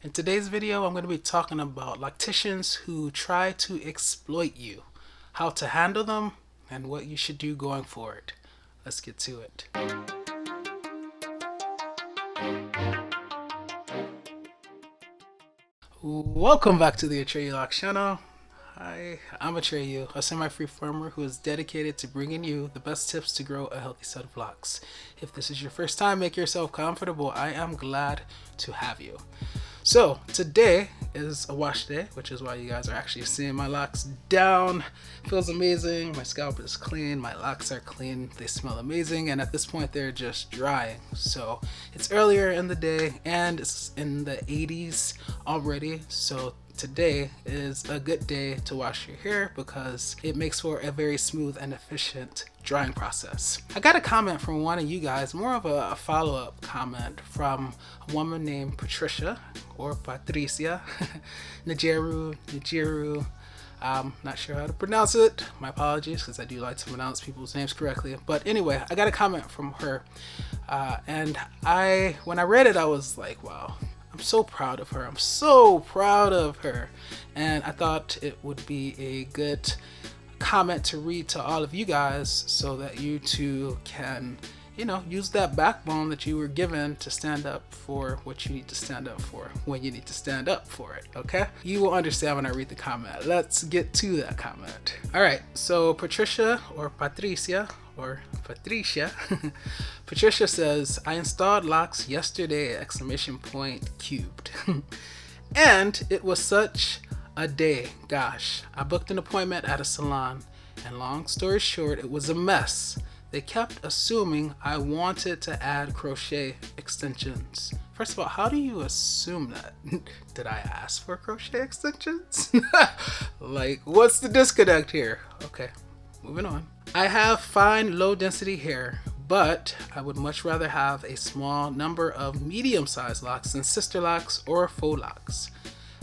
In today's video, I'm going to be talking about locticians who try to exploit you, how to handle them, and what you should do going forward. Let's get to it. Welcome back to the Atreyu Locs channel. Hi, I'm Atreyu, a semi-free farmer who is dedicated to bringing you the best tips to grow a healthy set of locks. If this is your first time, make yourself comfortable. I am glad to have you. So today is a wash day, which is why you guys are actually seeing my locks down. Feels amazing. My scalp is clean. My locks are clean. They smell amazing. And at this point, they're just drying. So it's earlier in the day and it's in the 80s already. So today is a good day to wash your hair because it makes for a very smooth and efficient drying process. I got a comment from one of you guys, more of a follow-up comment from a woman named Patricia or Patricia Nigeru. Not sure how to pronounce it. My apologies, because I do like to pronounce people's names correctly. But anyway, I got a comment from her, and when I read it, I was like, wow. I'm so proud of her. I'm so proud of her. And I thought it would be a good comment to read to all of you guys so that you too can, use that backbone that you were given to stand up for what you need to stand up for when you need to stand up for it, okay? You will understand when I read the comment. Let's get to that comment. All right, so Patricia or Patricia Patricia says, I installed Locs yesterday, ! Cubed. And it was such a day. Gosh, I booked an appointment at a salon and long story short, it was a mess. They kept assuming I wanted to add crochet extensions. First of all, how do you assume that? Did I ask for crochet extensions? Like, what's the disconnect here? Okay, moving on. I have fine low density hair, but I would much rather have a small number of medium-sized locks than sister locks or faux locks.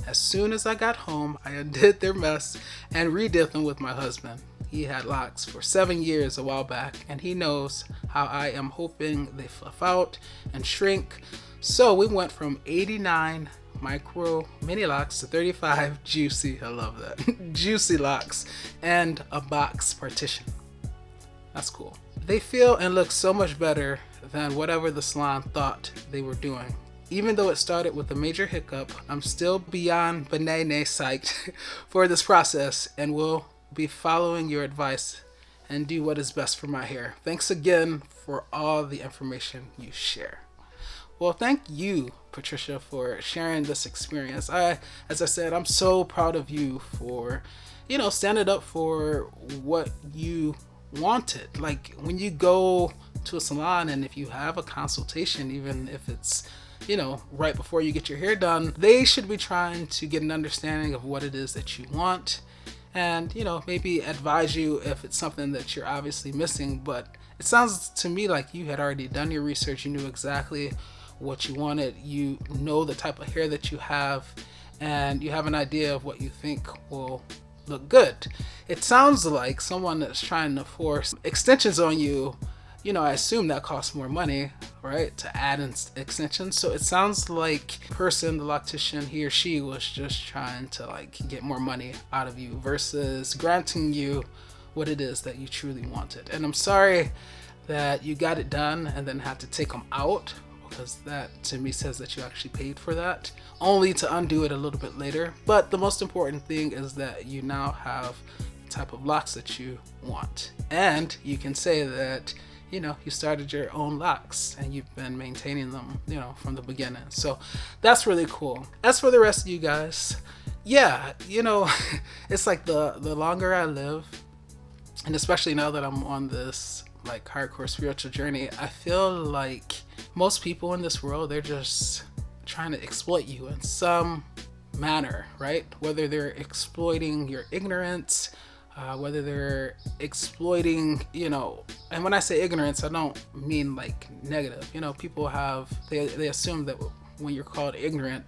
As soon as I got home, I undid their mess and redid them with my husband. He had locks for 7 years a while back, and he knows how I am hoping they fluff out and shrink. So we went from 89 micro mini locks to 35 juicy, I love that, juicy locks and a box partition. That's cool. They feel and look so much better than whatever the salon thought they were doing. Even though it started with a major hiccup, I'm still beyond banane psyched for this process and will be following your advice and do what is best for my hair. Thanks again for all the information you share. Well, thank you, Patricia, for sharing this experience. As I said, I'm so proud of you for, standing up for what you wanted. Like when you go to a salon and if you have a consultation, even if it's right before you get your hair done, they should be trying to get an understanding of what it is that you want and maybe advise you if it's something that you're obviously missing. But it sounds to me like you had already done your research. You knew exactly what you wanted. You know the type of hair that you have and you have an idea of what you think will look good. It sounds like someone that's trying to force extensions on you. I assume that costs more money, right, to add in extensions. So it sounds like the person, the loctician, he or she was just trying to get more money out of you versus granting you what it is that you truly wanted. And I'm sorry that you got it done and then had to take them out, because that to me says that you actually paid for that, only to undo it a little bit later. But the most important thing is that you now have the type of locks that you want. And you can say that, you started your own locks and you've been maintaining them, from the beginning. So that's really cool. As for the rest of you guys, yeah, it's like the longer I live, and especially now that I'm on this hardcore spiritual journey, I feel like most people in this world, they're just trying to exploit you in some manner, right? Whether they're exploiting your ignorance, whether they're exploiting, and when I say ignorance, I don't mean negative. People they assume that when you're called ignorant,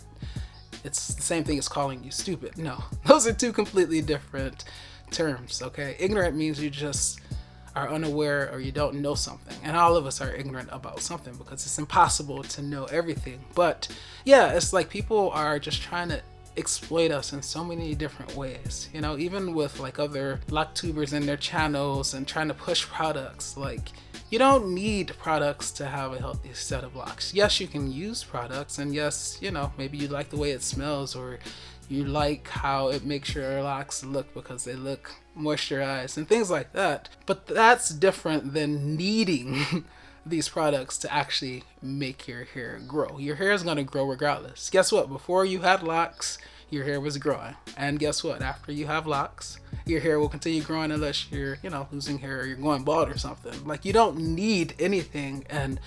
it's the same thing as calling you stupid. No, those are two completely different terms, okay? Ignorant means you just are unaware or you don't know something. And all of us are ignorant about something because it's impossible to know everything. But yeah, it's like people are just trying to exploit us in so many different ways, you know, even with like other Loctubers in their channels and trying to push products. Like, you don't need products to have a healthy set of locks. Yes, you can use products, and yes, you know, maybe you like the way it smells, or you like how it makes your locks look because they look moisturized and things like that. But that's different than needing these products to actually make your hair grow. Your hair is going to grow regardless. Guess what? Before you had locks, your hair was growing. And guess what? After you have locks, your hair will continue growing unless you're, you know, losing hair or you're going bald or something. Like, you don't need anything. And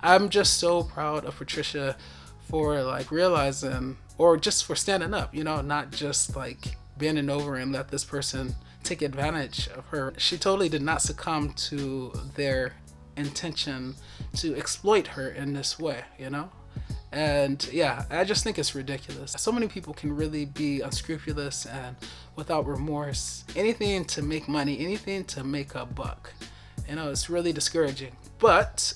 I'm just so proud of Patricia for like realizing, or just for standing up, you know, not just like bending over and let this person take advantage of her. She totally did not succumb to their intention to exploit her in this way, you know? And yeah, I just think it's ridiculous. So many people can really be unscrupulous and without remorse. Anything to make money, anything to make a buck. You know, it's really discouraging. But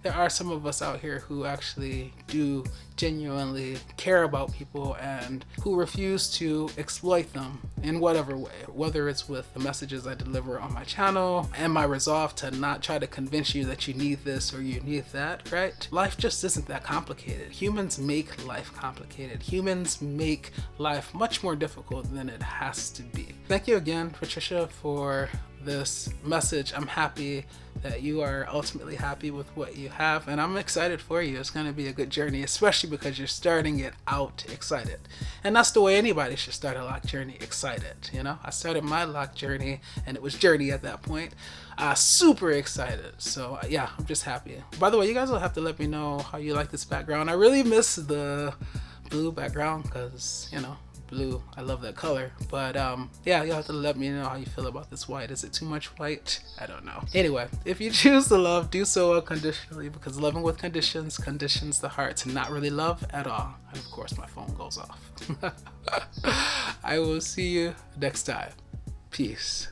there are some of us out here who actually do genuinely care about people and who refuse to exploit them in whatever way, whether it's with the messages I deliver on my channel and my resolve to not try to convince you that you need this or you need that, right? Life just isn't that complicated. Humans make life complicated. Humans make life much more difficult than it has to be. Thank you again, Patricia, for this message. I'm happy that you are ultimately happy with what you have, and I'm excited for you. It's going to be a good journey, especially because you're starting it out excited. And that's the way anybody should start a lock journey, excited. You know, I started my lock journey and it was journey at that point. Super excited. So yeah, I'm just happy. By the way, you guys will have to let me know how you like this background. I really miss the blue background because, you know, blue, I love that color. But yeah, you'll have to let me know how you feel about this white. Is it too much white? I don't know. Anyway, if you choose to love, do so unconditionally, because loving with conditions conditions the heart to not really love at all. And of course my phone goes off. I will see you next time. Peace.